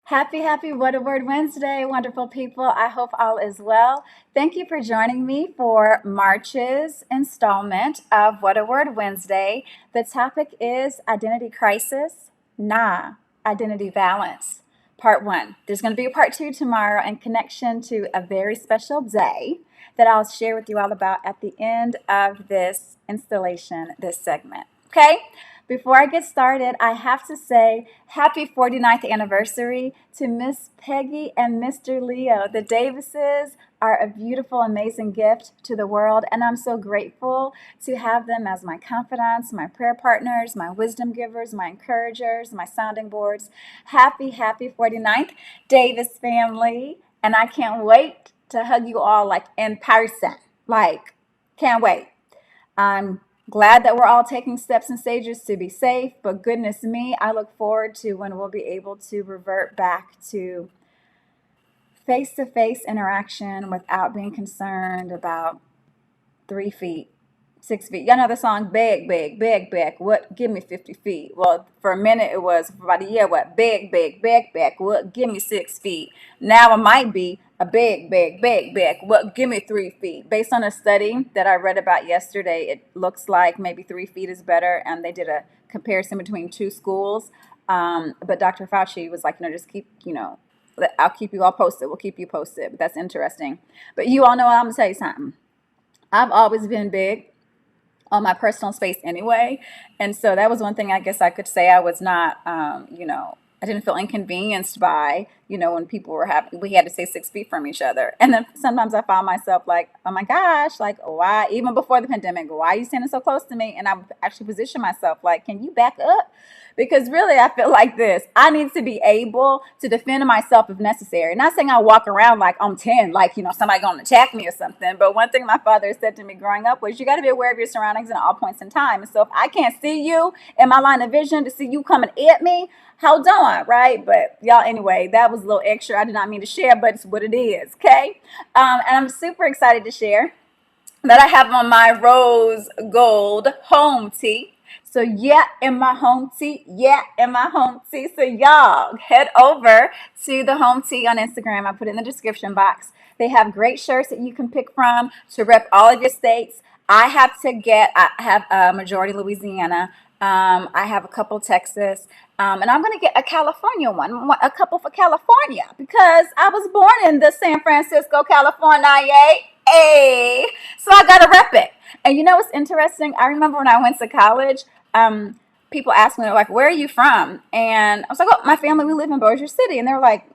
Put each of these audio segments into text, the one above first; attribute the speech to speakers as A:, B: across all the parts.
A: Happy What a Word Wednesday, wonderful people. I hope all is well. Thank you for joining me for March's installment of What a Word Wednesday. The topic is identity crisis, identity balance, part one. There's going to be a part two tomorrow in connection to a very special day that I'll share with you all about at the end of this installation, this segment. Okay? Before I get started, I have to say happy 49th anniversary to Miss Peggy and Mr. Leo. The Davises are a beautiful, amazing gift to the world, and I'm so grateful to have them as my confidants, my prayer partners, my wisdom givers, my encouragers, my sounding boards. Happy 49th, Davis family, and I can't wait to hug you all like in person. Can't wait. I'm glad that we're all taking steps and stages to be safe, but goodness me, I look forward to when we'll be able to revert back to face-to-face interaction without being concerned about 3 feet, 6 feet. Y'all know the song, big, big, big, big, what, give me 50 feet. Well, for a minute it was, for about a year, what, big, big, big, big, what, give me 6 feet. Now it might be a big, big, big, big, what, give me 3 feet. Based on a study that I read about yesterday, it looks like maybe 3 feet is better, and they did a comparison between two schools. But Dr. Fauci was like, just keep, I'll keep you all posted. We'll keep you posted. But that's interesting. But you all know, I'm going to tell you something. I've always been big on my personal space anyway. And so that was one thing I guess I could say I was not, I didn't feel inconvenienced by, when people were we had to stay 6 feet from each other. And then sometimes I found myself like, oh my gosh, like why, even before the pandemic, why are you standing so close to me? And I would actually position myself like, can you back up? Because really, I feel like this. I need to be able to defend myself if necessary. Not saying I walk around like I'm 10, like, somebody going to attack me or something. But one thing my father said to me growing up was you got to be aware of your surroundings at all points in time. And so if I can't see you in my line of vision to see you coming at me, hold on, right? But y'all, anyway, that was a little extra. I did not mean to share, but it's what it is, okay? And I'm super excited to share that I have on my rose gold home tee. So in my home tee. So y'all head over to the home tee on Instagram. I put it in the description box. They have great shirts that you can pick from to rep all of your states. I have a majority Louisiana. I have a couple Texas. And I'm going to get a California one, a couple for California, because I was born in the San Francisco, California. Hey, so I got to rep it. And what's interesting? I remember when I went to college, people asked me, like, where are you from? And I was like, oh, my family, we live in Bossier City. And they were like,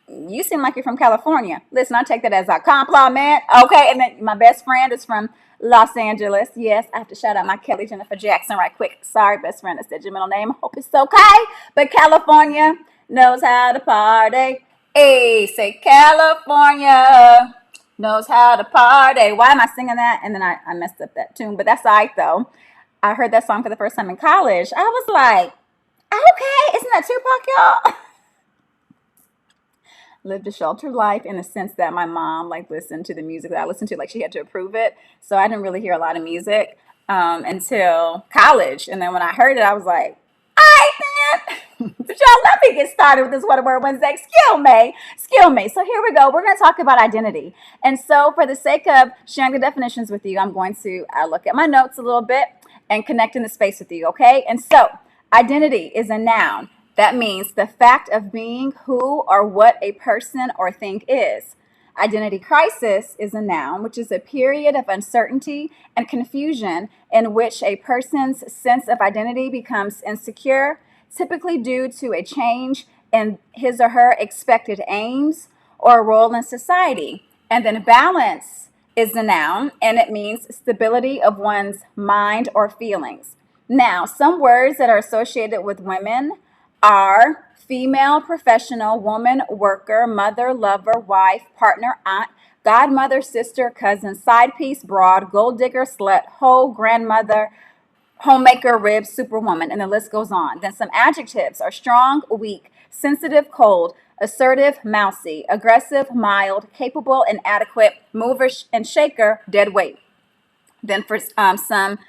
A: you seem like you're from California. Listen, I take that as a compliment. Okay. And then my best friend is from Los Angeles. Yes, I have to shout out my Kelly Jennifer Jackson right quick. Sorry, best friend, I said your middle name. Hope it's okay. But California knows how to party. Hey, say California knows how to party. Why am I singing that? And then I messed up that tune, but that's all right though. I heard that song for the first time in college. I was like, okay, isn't that Tupac, y'all? Lived a sheltered life in the sense that my mom listened to the music that I listened to, she had to approve it. So I didn't really hear a lot of music until college. And then when I heard it, I was like, all right, man. But y'all, let me get started with this What a Word Wednesday. Skill me. So here we go. We're going to talk about identity. And so for the sake of sharing the definitions with you, I'm going to look at my notes a little bit and connect in the space with you, okay? And so identity is a noun. That means the fact of being who or what a person or thing is. Identity crisis is a noun, which is a period of uncertainty and confusion in which a person's sense of identity becomes insecure, typically due to a change in his or her expected aims or role in society. And then balance is a noun, and it means stability of one's mind or feelings. Now, some words that are associated with women are female, professional, woman, worker, mother, lover, wife, partner, aunt, godmother, sister, cousin, side piece, broad, gold digger, slut, hoe, grandmother, homemaker, rib, superwoman, and the list goes on. Then some adjectives are strong, weak, sensitive, cold, assertive, mousy, aggressive, mild, capable, inadequate, mover and shaker, dead weight. Then for some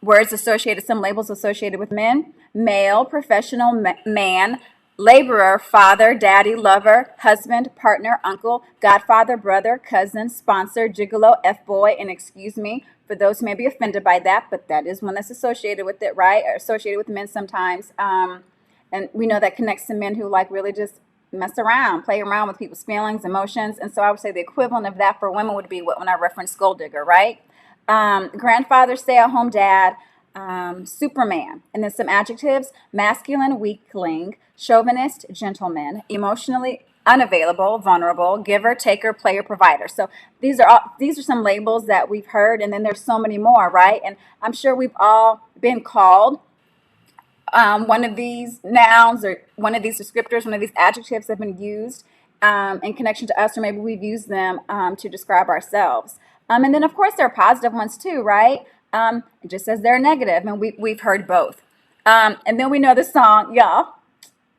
A: words associated, some labels associated with men: male, professional, man, laborer, father, daddy, lover, husband, partner, uncle, godfather, brother, cousin, sponsor, gigolo, F-boy, and excuse me for those who may be offended by that, but that is one that's associated with it, right? Or associated with men sometimes. And we know that connects to men who like really just mess around, play around with people's feelings, emotions. And so I would say the equivalent of that for women would be what when I reference gold digger, right? Grandfather, stay-at-home dad, Superman. And then some adjectives: masculine, weakling, chauvinist, gentleman, emotionally unavailable, vulnerable, giver, taker, player, provider. So these are some labels that we've heard, and then there's so many more, right? And I'm sure we've all been called one of these nouns or one of these descriptors, one of these adjectives have been used in connection to us, or maybe we've used them to describe ourselves. And then, of course, there are positive ones too, right? Just as they're negative, and we've heard both. And then we know the song, y'all.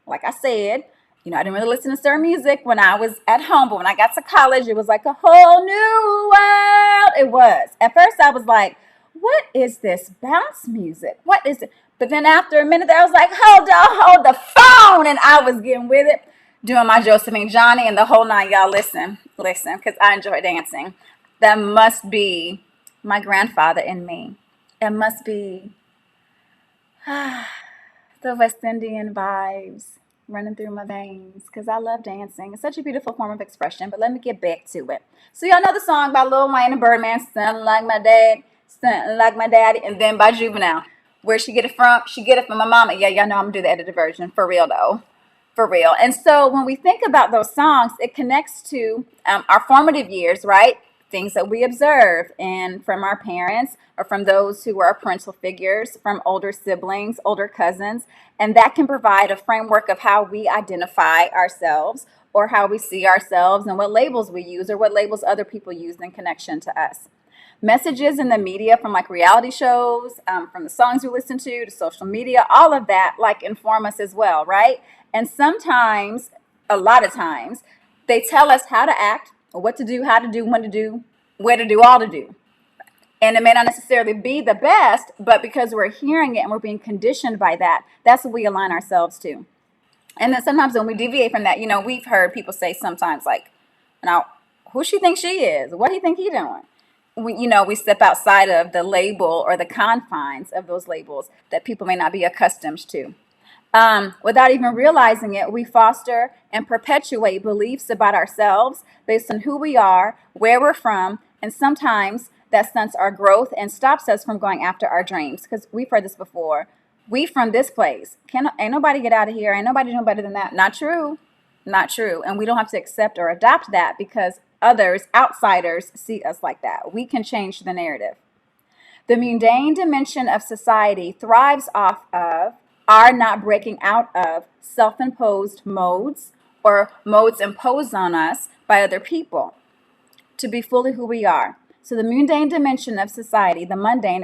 A: Like I said, I didn't really listen to certain music when I was at home, but when I got to college, it was like a whole new world. It was. At first, I was like, what is this bounce music? What is it? But then after a minute there, I was like, hold the phone. And I was getting with it, doing my Josephine Johnny and the whole nine. Y'all listen, because I enjoy dancing. That must be my grandfather in me. It must be the West Indian vibes running through my veins, because I love dancing. It's such a beautiful form of expression, but let me get back to it. So y'all know the song by Lil Wayne and Birdman, Stuntin' Like My Dad, Stuntin' Like My Daddy, and then by Juvenile. Where she get it from? She get it from my mama. Yeah, y'all know I'm gonna do the edited version. For real though. For real. And so when we think about those songs, it connects to our formative years, right? Things that we observe and from our parents or from those who are our parental figures, from older siblings, older cousins. And that can provide a framework of how we identify ourselves or how we see ourselves and what labels we use or what labels other people use in connection to us. Messages in the media, from like reality shows, from the songs we listen to social media, all of that like inform us as well, right? And sometimes, a lot of times, they tell us how to act, or what to do, how to do, when to do, where to do, all to do. And it may not necessarily be the best, but because we're hearing it and we're being conditioned by that, that's what we align ourselves to. And then sometimes when we deviate from that, we've heard people say sometimes like, now, who she thinks she is? What do you think he doing? We step outside of the label or the confines of those labels that people may not be accustomed to. Without even realizing it, we foster and perpetuate beliefs about ourselves based on who we are, where we're from, and sometimes that stunts our growth and stops us from going after our dreams. Because we've heard this before. We from this place. Ain't nobody get out of here. Ain't nobody doing better than that. Not true. Not true. And we don't have to accept or adopt that because others, outsiders, see us like that. We can change the narrative. The mundane dimension of society thrives off of our not breaking out of self-imposed modes or modes imposed on us by other people to be fully who we are. So the mundane dimension of society, the mundane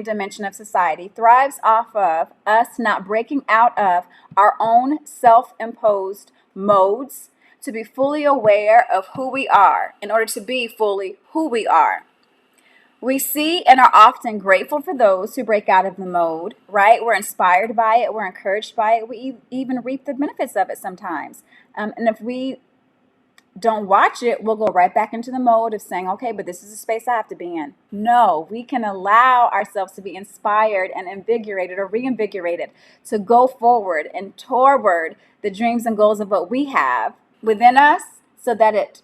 A: dimension of society thrives off of us not breaking out of our own self-imposed modes to be fully aware of who we are in order to be fully who we are. We see and are often grateful for those who break out of the mode, right? We're inspired by it. We're encouraged by it. We even reap the benefits of it sometimes. And if we don't watch it, we'll go right back into the mode of saying, okay, but this is a space I have to be in. No, we can allow ourselves to be inspired and invigorated or reinvigorated to go forward and toward the dreams and goals of what we have within us so that it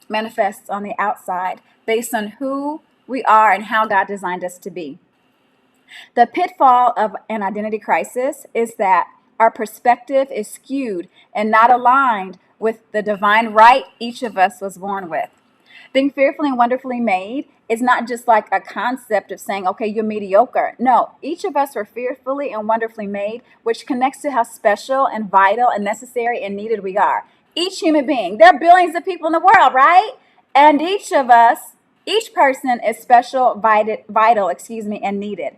A: manifests on the outside based on who we are and how God designed us to be. The pitfall of an identity crisis is that our perspective is skewed and not aligned with the divine right each of us was born with. Being fearfully and wonderfully made is not just like a concept of saying, okay, you're mediocre. No, each of us are fearfully and wonderfully made, which connects to how special and vital and necessary and needed we are. Each human being, there are billions of people in the world, right? And each of us, each person is special, vital, and needed.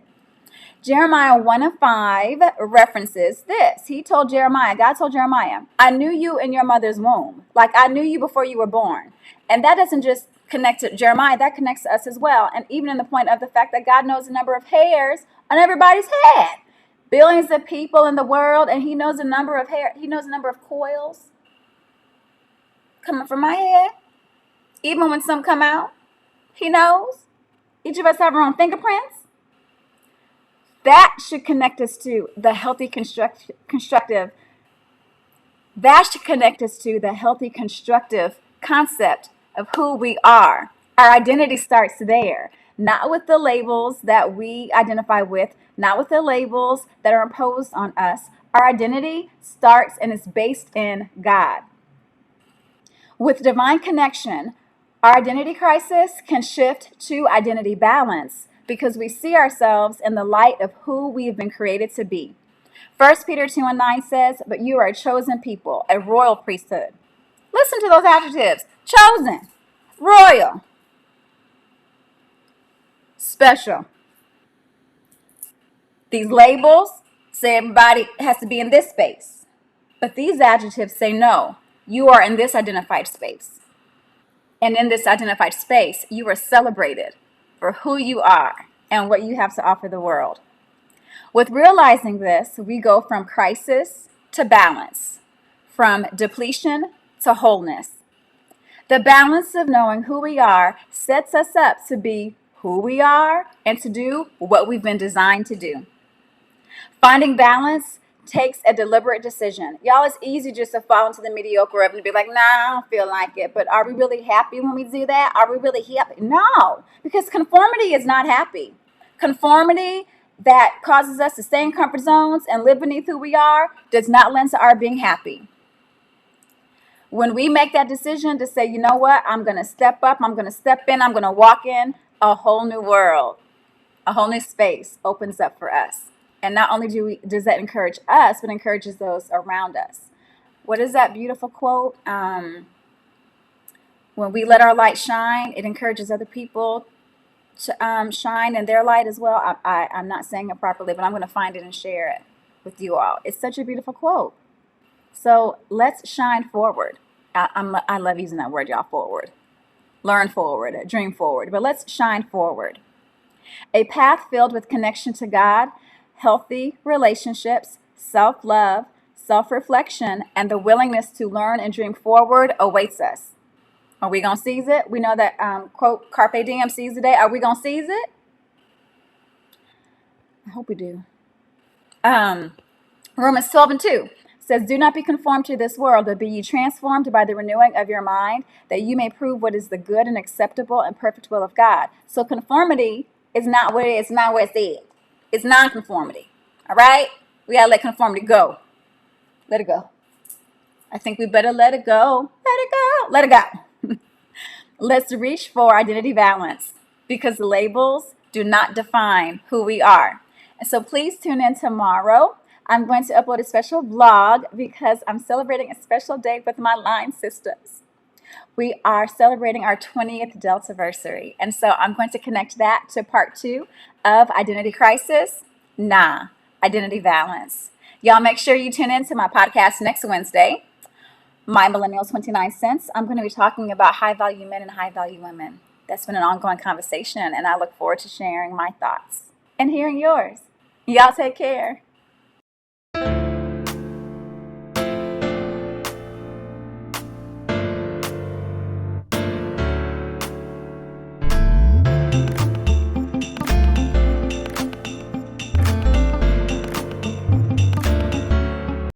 A: Jeremiah 1:5 references this. God told Jeremiah, I knew you in your mother's womb. Like I knew you before you were born. And that doesn't just connect to Jeremiah, that connects to us as well. And even in the point of the fact that God knows the number of hairs on everybody's head. Billions of people in the world, and he knows the number of hair. He knows the number of coils coming from my head. Even when some come out, he knows. Each of us have our own fingerprints. That should connect us to the healthy constructive. That should connect us to the healthy constructive concept of who we are. Our identity starts there, not with the labels that we identify with, not with the labels that are imposed on us. Our identity starts and is based in God. With divine connection, our identity crisis can shift to identity balance because we see ourselves in the light of who we have been created to be. 1 Peter 2:9 says, "But you are a chosen people, a royal priesthood." Listen to those adjectives. Chosen, royal, special. These labels say everybody has to be in this space. But these adjectives say no, you are in this identified space. And in this identified space, you are celebrated for who you are and what you have to offer the world. With realizing this, we go from crisis to balance, from depletion to wholeness. The balance of knowing who we are sets us up to be who we are and to do what we've been designed to do. Finding balance takes a deliberate decision. Y'all, it's easy just to fall into the mediocre of it and be like, nah, I don't feel like it. But are we really happy when we do that? Are we really happy? No, because conformity is not happy. Conformity that causes us to stay in comfort zones and live beneath who we are does not lend to our being happy. When we make that decision to say, you know what, I'm going to step up, I'm going to step in, I'm going to walk in, a whole new world, a whole new space opens up for us. And not only does that encourage us, but encourages those around us. What is that beautiful quote? When we let our light shine, it encourages other people to shine in their light as well. I'm not saying it properly, but I'm going to find it and share it with you all. It's such a beautiful quote. So let's shine forward. I love using that word, y'all, forward. Learn forward, dream forward, but let's shine forward. A path filled with connection to God, healthy relationships, self-love, self-reflection, and the willingness to learn and dream forward awaits us. Are we going to seize it? We know that quote, Carpe Diem, seize the day. Are we going to seize it? I hope we do. Romans 12:2 says, "Do not be conformed to this world, but be ye transformed by the renewing of your mind, that you may prove what is the good and acceptable and perfect will of God." So conformity is not where it's at. It's non-conformity. All right? We got to let conformity go. Let it go. I think we better let it go. Let it go. Let it go. Let's reach for identity balance because labels do not define who we are. And so please tune in tomorrow. I'm going to upload a special vlog because I'm celebrating a special day with my line sisters. We are celebrating our 20th Deltaversary. And so I'm going to connect that to part 2 of Identity Crisis, Identity Balance. Y'all make sure you tune in to my podcast next Wednesday, My Millennial 29 Cents. I'm going to be talking about high-value men and high-value women. That's been an ongoing conversation, and I look forward to sharing my thoughts and hearing yours. Y'all take care.